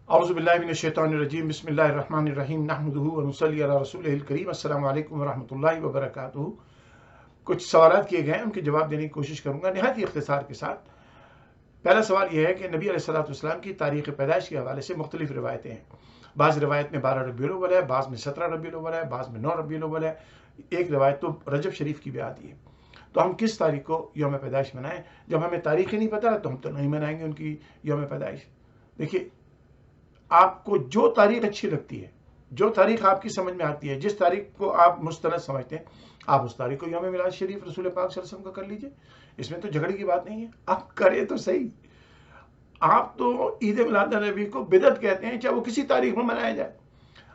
اعوذ باللہ من الشیطان الرجیم بسم اللہ الرحمن الرحیم نحمدہ ونصلی علی رسولہ الکریم السلام علیکم ورحمۃ اللہ وبرکاتہ۔ کچھ سوالات کیے گئے ہیں، ان کے جواب دینے کی کوشش کروں گا نہایت ہی اختصار کے ساتھ۔ پہلا سوال یہ ہے کہ نبی علیہ السلام کی تاریخ پیدائش کے حوالے سے مختلف روایتیں ہیں۔ بعض روایت میں 12 ربیع الاول ہے، بعض میں 17 ربیع الاول ہے، بعض میں 9 ربیع الاول ہے، ایک روایت تو رجب شریف کی بھی آتی ہے۔ تو ہم کس تاریخ کو یوم پیدائش منائیں؟ جب ہمیں تاریخ ہی نہیں پتہ تو ہم تو نہیں منائیں گے ان کی یوم پیدائش۔ دیکھیے، آپ کو جو تاریخ اچھی لگتی ہے، جو تاریخ آپ کی سمجھ میں آتی ہے، جس تاریخ کو آپ مستند سمجھتے ہیں، آپ اس تاریخ کو یوم میلاد شریف رسول پاک صلی اللہ علیہ وسلم کا کر لیجئے۔ اس میں تو جھگڑے کی بات نہیں ہے، آپ کریں تو صحیح۔ آپ تو عید میلاد النبی کو بدعت کہتے ہیں، چاہے وہ کسی تاریخ میں منایا جائے۔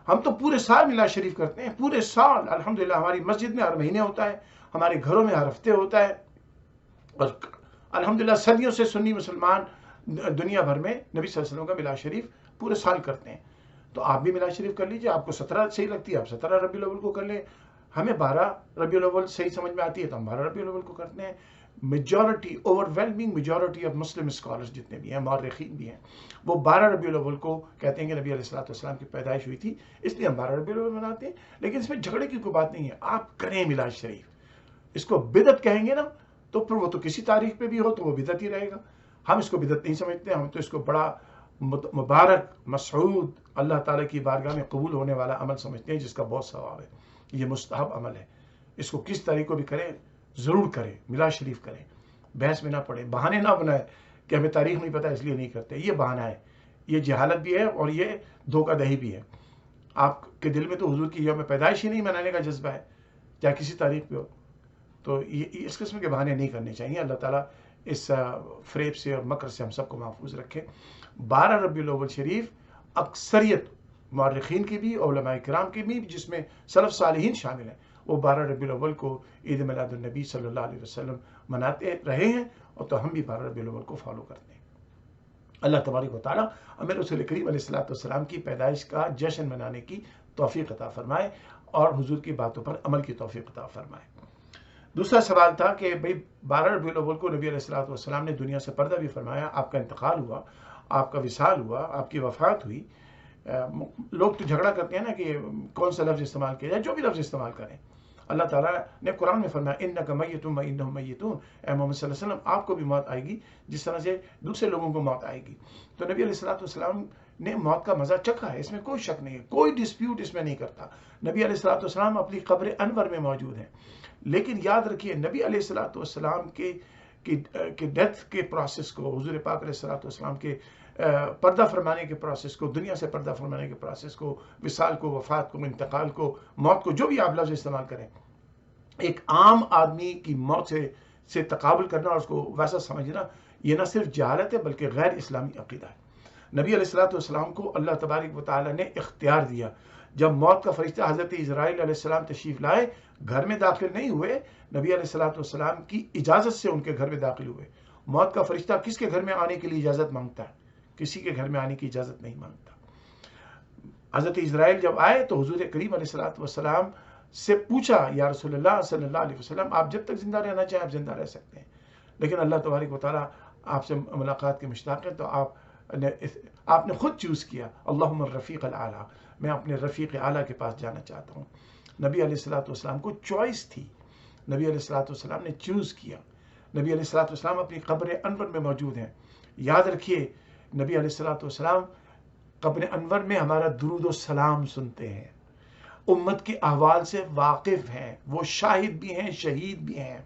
ہم تو پورے سال میلاد شریف کرتے ہیں، پورے سال الحمدللہ۔ ہماری مسجد میں ہر مہینے ہوتا ہے، ہمارے گھروں میں ہر ہفتے ہوتا ہے، اور الحمدللہ صدیوں سے سنی مسلمان دنیا بھر میں نبی صلی اللہ علیہ وسلم کا میلاد شریف پورے سال کرتے ہیں۔ تو آپ بھی میلاد شریف کر لیجئے۔ آپ کو 17 صحیح لگتی ہے، آپ 17 ربیع الاول کو کر لیں۔ ہمیں 12 ربیع الاول صحیح سمجھ میں آتی ہے تو ہم 12 ربیع الاول کو کرتے ہیں۔ Majority, over whelming majority of Muslim scholars جتنے بھی ہیں، مورخین بھی ہیں، وہ 12 ربیع الاول کو کہتے ہیں کہ نبی علیہ السلام کی پیدائش ہوئی تھی، اس لیے ہم 12 ربیع الاول مناتے ہیں۔ لیکن اس میں جھگڑے کی کوئی بات نہیں ہے، آپ کریں میلاد شریف۔ اس کو بدعت کہیں گے نا تو پھر وہ تو کسی تاریخ پہ بھی ہو تو وہ بدعت ہی رہے گا۔ ہم اس کو بدعت نہیں سمجھتے، ہم تو اس کو بڑا مبارک، مسعود، اللہ تعالیٰ کی بارگاہ میں قبول ہونے والا عمل سمجھتے ہیں، جس کا بہت ثواب ہے۔ یہ مستحب عمل ہے، اس کو کس طریقے کو بھی کریں، ضرور کریں، میلاد شریف کریں، بحث میں نہ پڑیں، بہانے نہ بنائیں کہ ہمیں تاریخ نہیں پتہ اس لیے نہیں کرتے۔ یہ بہانہ ہے، یہ جہالت بھی ہے اور یہ دھوکہ دہی بھی ہے۔ آپ کے دل میں تو حضور کی یوم پیدائش ہی نہیں منانے کا جذبہ ہے، چاہے کسی تاریخ پہ ہو، تو یہ اس قسم کے بہانے نہیں کرنے چاہیے۔ اللہ تعالیٰ اس فریب سے اور مکر سے ہم سب کو محفوظ رکھے۔ 12 ربیع الاول شریف اکثریت مورخین کی بھی، علماء کرام کی بھی، جس میں سلف صالحین شامل ہیں، وہ 12 ربیع الاول کو عید میلاد النبی صلی اللہ علیہ وسلم مناتے رہے ہیں، اور تو ہم بھی 12 ربیع الاول کو فالو کرتے ہیں۔ اللہ تبارک و تعالیٰ ہمیں رسول کریم علیہ السلام کی پیدائش کا جشن منانے کی توفیق عطا فرمائے اور حضور کی باتوں پر عمل کی توفیق عطا فرمائے۔ دوسرا سوال تھا کہ بھئی 12 ربیع الاول کو نبی علیہ السلام نے دنیا سے پردہ بھی فرمایا، آپ کا انتقال ہوا، آپ کا وصال ہوا، آپ کی وفات ہوئی۔ لوگ تو جھگڑا کرتے ہیں نا کہ کون سا لفظ استعمال کیا جائے، جو بھی لفظ استعمال کریں۔ اللہ تعالیٰ نے قرآن میں فرمایا انک میت وانہم میتون، اے محمد صلی اللہ علیہ وسلم آپ کو بھی موت آئے گی جس طرح سے دوسرے لوگوں کو موت آئے گی۔ تو نبی علیہ السلام نے موت کا مزہ چکھا ہے، اس میں کوئی شک نہیں ہے، کوئی ڈسپیوٹ اس میں نہیں کرتا۔ نبی علیہ السلام اپنی قبر انور میں موجود ہیں، لیکن یاد رکھیے نبی علیہ السلام کے ڈیتھ کے پروسیس کو، حضور پاک علیہ السلام کے پردہ فرمانے کے پروسیس کو، دنیا سے پردہ فرمانے کے پروسیس کو، وصال کو، وفات کو، انتقال کو، موت کو، جو بھی آپ لفظ استعمال کریں، ایک عام آدمی کی موت سے تقابل کرنا اور اس کو ویسا سمجھنا، یہ نہ صرف جہالت ہے بلکہ غیر اسلامی عقیدہ ہے۔ نبی علیہ السلام کو اللہ تبارک و تعالیٰ نے اختیار دیا۔ جب موت کا فرشتہ حضرت اسرائیل علیہ السلام تشریف لائے، گھر میں داخل نہیں ہوئے، نبی علیہ السلام کی اجازت سے ان کے گھر میں داخل ہوئے۔ موت کا فرشتہ کس کے گھر میں آنے کے لیے اجازت مانگتا ہے؟ کسی کے گھر میں آنے کی اجازت نہیں مانگتا۔ حضرت اسرائیل جب آئے تو حضور کریم علیہ السلام سے پوچھا، یا رسول اللہ صلی اللہ علیہ وسلم آپ جب تک زندہ رہنا چاہیں آپ زندہ رہ سکتے ہیں، لیکن اللہ تبارک و تعالیٰ آپ سے ملاقات کے مشتاق ہیں، تو آپ نے خود چوز کیا، اللہم الرفیق الاعلیٰ، میں اپنے رفیق اعلیٰ کے پاس جانا چاہتا ہوں۔ نبی علیہ السلام کو چوائس تھی، نبی علیہ السلام نے چوز کیا۔ نبی علیہ السلام اپنی قبر انور میں موجود ہیں۔ یاد رکھیے نبی علیہ السلام قبر انور میں ہمارا درود و سلام سنتے ہیں، امت کے احوال سے واقف ہیں، وہ شاہد بھی ہیں، شہید بھی ہیں۔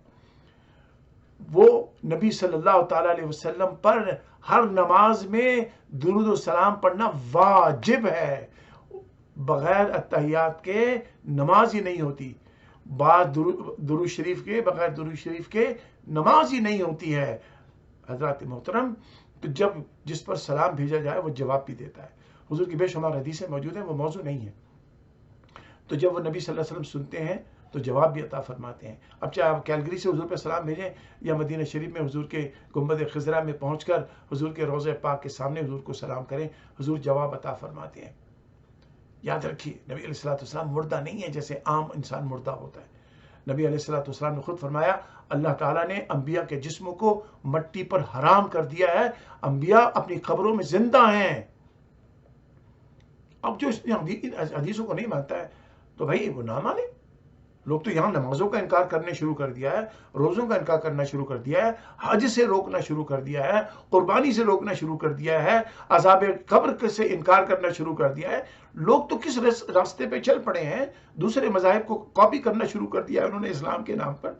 وہ نبی صلی اللہ تعالیٰ علیہ وسلم پر ہر نماز میں درود و سلام پڑھنا واجب ہے، بغیر اتحیات کے نماز ہی نہیں ہوتی، درود شریف کے بغیر درود شریف کے نماز ہی نہیں ہوتی ہے۔ حضرات محترم، تو جب جس پر سلام بھیجا جائے وہ جواب بھی دیتا ہے۔ حضور کی بے شمار حدیثیں موجود ہیں، وہ موضوع نہیں ہے، تو جب وہ نبی صلی اللہ علیہ وسلم سنتے ہیں تو جواب بھی عطا فرماتے ہیں۔ اب چاہے آپ کیلگری سے حضور پہ سلام بھیجیں یا مدینہ شریف میں حضور کے گنبد خضرا میں پہنچ کر حضور کے روضہ پاک کے سامنے حضور کو سلام کریں، حضور جواب عطا فرماتے ہیں۔ یاد رکھیے نبی علیہ السلام مردہ نہیں ہے جیسے عام انسان مردہ ہوتا ہے۔ نبی علیہ السلام نے خود فرمایا، اللہ تعالیٰ نے انبیاء کے جسموں کو مٹی پر حرام کر دیا ہے، انبیاء اپنی قبروں میں زندہ ہیں۔ اب جو ان حدیثوں کو نہیں مانتا ہے تو بھائی وہ نہ مانے. لوگ تو یہاں نمازوں کا انکار کرنے شروع کر دیا ہے, روزوں کا انکار کرنا شروع کر دیا ہے, حج سے روکنا شروع کر دیا ہے, قربانی سے روکنا شروع کر دیا ہے, عذاب قبر سے انکار کرنا شروع کر دیا ہے. لوگ تو کس راستے پہ چل پڑے ہیں, دوسرے مذاہب کو کاپی کرنا شروع کر دیا ہے انہوں نے اسلام کے نام پر.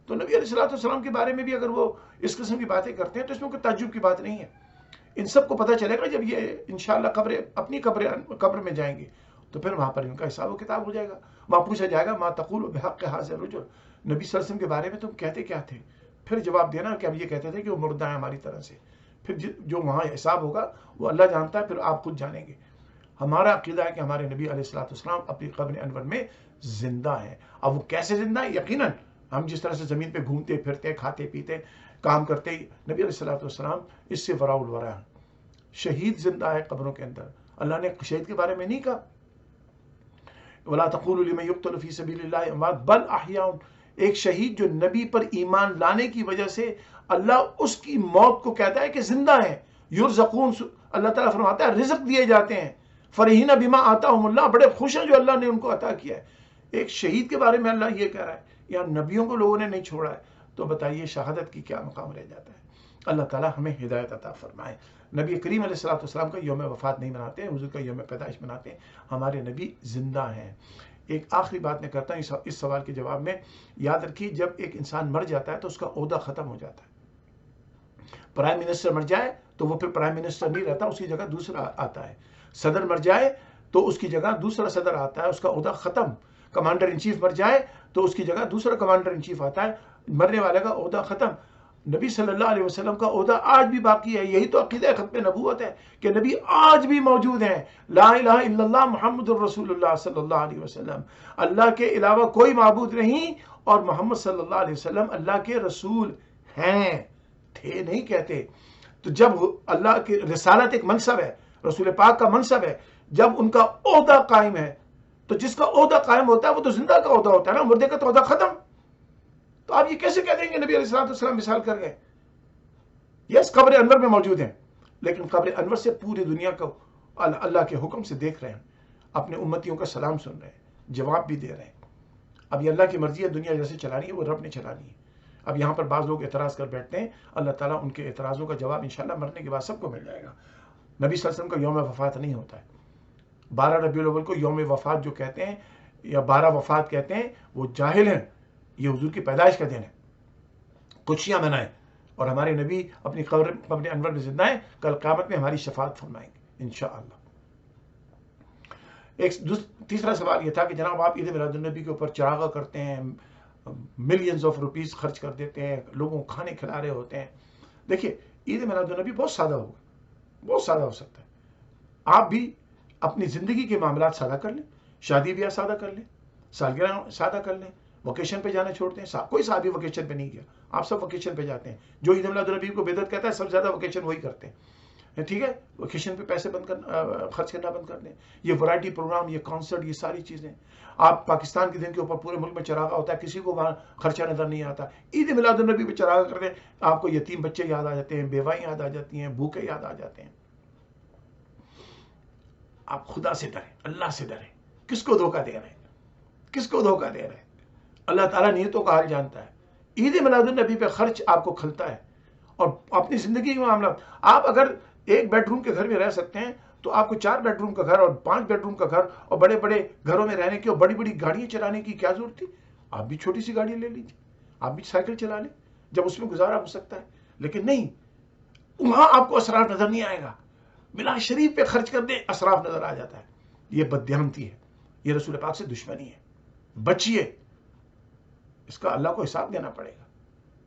تو نبی علیہ الصلوۃ والسلام کے بارے میں بھی اگر وہ اس قسم کی باتیں کرتے ہیں تو اس میں کوئی تعجب کی بات نہیں ہے. ان سب کو پتہ چلے گا جب یہ انشاءاللہ اپنی قبر میں جائیں گے تو پھر وہاں پر ان کا حساب و کتاب ہو جائے گا. وہاں پوچھا جائے گا ما تقول بحق ھذا الرجل, نبی صلی اللہ علیہ وسلم کے بارے میں تم کہتے کیا تھے؟ پھر جواب دینا کہ ہم یہ کہتے تھے کہ وہ مردہ ہے ہماری طرح سے. پھر جو وہاں حساب ہوگا وہ اللہ جانتا ہے, پھر آپ خود جانیں گے. ہمارا عقیدہ ہے کہ ہمارے نبی علیہ الصلوۃ والسلام اپنی قبر انور میں زندہ ہیں. اب وہ کیسے زندہ ہیں؟ یقیناً ہم جس طرح سے زمین پہ گھومتے پھرتے, کھاتے پیتے, کام کرتے, نبی علیہ الصلوۃ والسلام اس سے وراء الورا ہیں. شہید زندہ ہے قبروں کے اندر. اللہ نے شہید کے بارے میں نہیں کہا وَلَا تَقُولُوا لِمَن يُقْتَلُ فِي سَبِيلِ اللَّهِ أَمْوَاتٌ بَلْ أَحْيَاءٌ. ایک شہید جو نبی پر ایمان لانے کی وجہ سے اللہ اس کی موت کو کہتا ہے کہ زندہ ہیں. یرزقون, اللہ تعالیٰ فرماتا ہے رزق دیے جاتے ہیں. فرحین بما آتاہم اللہ, بڑے خوش ہیں جو اللہ نے ان کو عطا کیا ہے. ایک شہید کے بارے میں اللہ یہ کہہ رہا ہے. یہاں نبیوں کو لوگوں نے نہیں چھوڑا ہے, تو بتائیے شہادت کی کیا مقام رہ جاتا ہے. اللہ تعالیٰ ہمیں ہدایت عطا فرمائے. نبی کریم علیہ الصلوۃ والسلام کا یوم وفات نہیں مناتے ہیں, حضور کا یوم پیدائش مناتے ہیں. ہمارے نبی زندہ ہیں. ایک آخری بات میں کرتا ہوں اس سوال کے جواب میں. یاد رکھیے جب ایک انسان مر جاتا ہے تو اس کا عہدہ ختم ہو جاتا ہے. پرائم منسٹر مر جائے تو وہ پھر پرائم منسٹر نہیں رہتا, اس کی جگہ دوسرا آتا ہے. صدر مر جائے تو اس کی جگہ دوسرا صدر آتا ہے, اس کا عہدہ ختم. کمانڈر ان چیف مر جائے تو اس کی جگہ دوسرا کمانڈر ان چیف آتا ہے. مرنے والے کا عہدہ ختم. نبی صلی اللہ علیہ وسلم کا عہدہ آج بھی باقی ہے. یہی تو عقیدہ ختم نبوت ہے کہ نبی آج بھی موجود ہیں. لا الہ الا اللہ محمد الرسول اللہ صلی اللہ علیہ وسلم. اللہ کے علاوہ کوئی معبود نہیں اور محمد صلی اللہ علیہ وسلم اللہ کے رسول ہیں. تھے نہیں کہتے. تو جب اللہ کی رسالت ایک منصب ہے, رسول پاک کا منصب ہے, جب ان کا عہدہ قائم ہے تو جس کا عہدہ قائم ہوتا ہے وہ تو زندہ کا عہدہ ہوتا ہے نا, مردے کا تو عہدہ ختم. تو آپ یہ کیسے کہہ دیں گے نبی علیہ الصلوۃ والسلام مثال کر گئے؟ یس قبر انور میں موجود ہیں, لیکن قبر انور سے پوری دنیا کو اللہ کے حکم سے دیکھ رہے ہیں, اپنے امتیوں کا سلام سن رہے ہیں, جواب بھی دے رہے ہیں. اب یہ اللہ کی مرضی ہے, دنیا جیسے چلانی ہے وہ رب نے چلانی ہے. اب یہاں پر بعض لوگ اعتراض کر بیٹھتے ہیں, اللہ تعالیٰ ان کے اعتراضوں کا جواب انشاءاللہ مرنے کے بعد سب کو مل جائے گا. نبی صلی اللہ علیہ وسلم کا یوم وفات نہیں ہوتا ہے. 12 ربیع الاول کو یوم وفات جو کہتے ہیں یا 12 وفات کہتے ہیں وہ جاہل ہیں. یہ حضور کی پیدائش کا دن ہے, خوشیاں منائیں. اور ہمارے نبی اپنی قبر انور میں زندہ ہیں, کل قیامت میں ہماری شفاعت فرمائیں گے انشاءاللہ. تیسرا سوال یہ تھا کہ جناب آپ عید میلاد النبی کے اوپر چراغاں کرتے ہیں, ملینز آف روپیز خرچ کر دیتے ہیں, لوگوں کو کھانے کھلا رہے ہوتے ہیں. دیکھیے عید میلاد النبی بہت سادہ ہوگا, بہت سادہ ہو سکتا ہے. آپ بھی اپنی زندگی کے معاملات سادہ کر لیں, شادی بیاہ سادہ کر لیں, سالگرہ سادہ کر لیں, وکیشن پہ جانا چھوڑتے ہیں. کوئی صحابی وکیشن پہ نہیں گیا, آپ سب وکیشن پہ جاتے ہیں. جو عید میلاد النبی کو بدعت کہتا ہے سب زیادہ وکیشن وہی کرتے ہیں. ٹھیک ہے, وکیشن پہ پیسے خرچ کرنا بند کر دیں. یہ ورائٹی پروگرام, یہ کانسرٹ, یہ ساری چیزیں. آپ پاکستان کے دن کے اوپر پورے ملک میں چراغا ہوتا ہے, کسی کو وہاں خرچہ نظر نہیں آتا. عید میلاد النبی پہ چراغا کرتے ہیں, آپ کو یتیم بچے یاد آ جاتے ہیں, بیوائیں یاد آ جاتی ہیں, بھوکے یاد آ جاتے ہیں. آپ خدا سے ڈریں, اللہ سے ڈریں. کس کو دھوکہ دے رہے ہیں, کس کو دھوکہ دے رہے ہیں؟ اللہ تعالیٰ نیتوں کا حال جانتا ہے. عید میلاد النبی پہ خرچ آپ کو کھلتا ہے. اور اپنی زندگی کے معاملات, آپ اگر ایک بیڈ روم کے گھر میں رہ سکتے ہیں تو آپ کو 4 بیڈ روم کا گھر اور 5 بیڈ روم کا گھر اور بڑے بڑے گھروں میں رہنے کی اور بڑی بڑی گاڑیاں چلانے کی کیا ضرورت تھی؟ آپ بھی چھوٹی سی گاڑی لے لیجیے, آپ بھی سائیکل چلا لیں جب اس میں گزارا ہو سکتا ہے. لیکن نہیں, وہاں آپ کو اسراف نظر نہیں آئے گا. میلاد شریف پہ خرچ کر دیں, اسراف نظر آ جاتا ہے. یہ بددیانتی ہے, یہ رسول پاک سے دشمنی ہے. بچیے, اس کا اللہ کو حساب دینا پڑے گا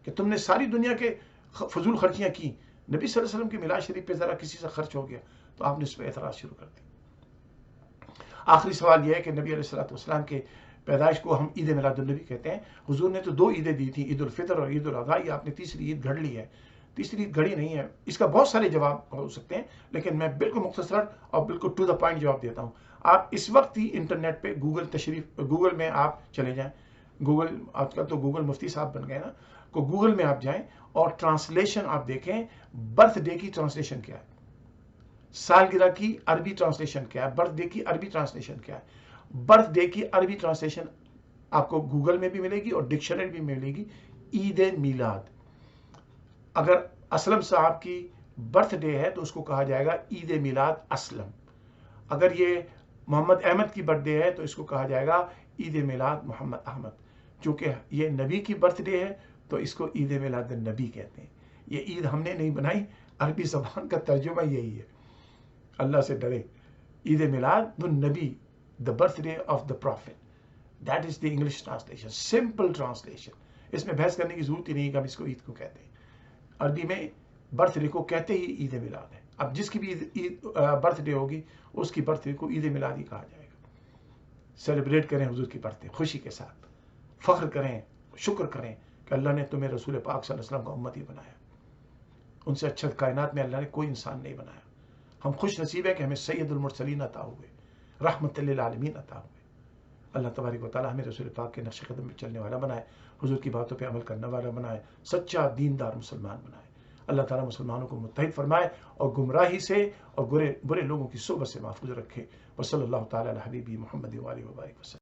کہ تم نے ساری دنیا کے فضول خرچیاں کی. نبی صلی اللہ علیہ وسلم کی میلاد شریف پہ ذرا کسی سے خرچ ہو گیا تو آپ نے اس پہ اعتراض شروع کر دی. آخری سوال یہ ہے کہ نبی علیہ الصلوۃ والسلام کے پیدائش کو ہم عید میلاد النبی کہتے ہیں. حضور نے تو 2 عیدیں دی تھیں, عید الفطر اور عید الاضحیٰ. آپ نے تیسری عید گھڑ لی ہے. تیسری عید گھڑی نہیں ہے. اس کا بہت سارے جواب ہو سکتے ہیں, لیکن میں بالکل مختصر اور بالکل ٹو دا پوائنٹ جواب دیتا ہوں. آپ اس وقت ہی انٹرنیٹ پہ گوگل میں آپ چلے جائیں. گوگل آج کل تو گوگل مفتی صاحب بن گئے نا, کو گوگل میں آپ جائیں اور ٹرانسلیشن آپ دیکھیں, برتھ ڈے کی ٹرانسلیشن کیا ہے. سالگرہ کی عربی ٹرانسلیشن کیا ہے، برتھ ڈے کی عربی ٹرانسلیشن کیا ہے؟ برتھ ڈے کی عربی ٹرانسلیشن آپ کو گوگل میں بھی ملے گی اور ڈکشنری بھی ملے گی، عید میلاد۔ اگر اسلم صاحب کی برتھ ڈے ہے تو اس کو کہا جائے گا عید میلاد اسلم۔ اگر یہ محمد احمد کی برتھ ڈے ہے تو اس کو کہا جائے گا عید میلاد محمد احمد۔ چونکہ یہ نبی کی برتھ ڈے ہے تو اس کو عید میلاد النبی کہتے ہیں۔ یہ عید ہم نے نہیں بنائی، عربی زبان کا ترجمہ یہی ہے۔ اللہ سے ڈرے، عید میلاد النبی، the birthday of the prophet. That is the English translation, simple translation. اس میں بحث کرنے کی ضرورت ہی نہیں کہ ہم اس کو عید کو کہتے ہیں۔ عربی میں برتھ ڈے کو کہتے ہی عید میلاد ہے۔ اب جس کی بھی برتھ ڈے ہوگی اس کی برتھ ڈے کو عید میلاد ہی کہا جائے گا۔ سیلیبریٹ کریں حضور کی برتھ ڈے خوشی کے ساتھ، فخر کریں، شکر کریں کہ اللہ نے تمہیں رسول پاک صلی اللہ علیہ وسلم کا امتی بنایا۔ ان سے اچھا کائنات میں اللہ نے کوئی انسان نہیں بنایا۔ ہم خوش نصیب ہیں کہ ہمیں سید المرسلین عطا ہوئے، رحمت للعالمین عطا ہوئے۔ اللہ تبارک و تعالیٰ ہمیں رسول پاک کے نقش قدم میں چلنے والا بنائے، حضور کی باتوں پہ عمل کرنے والا بنائے، سچا دیندار مسلمان بنائے۔ اللہ تعالیٰ مسلمانوں کو متحد فرمائے اور گمراہی سے اور برے لوگوں کی صحبت سے محفوظ رکھے۔ وصلی اللہ تعالیٰ علی حبیبی محمد و آلہ وبارک وسلم۔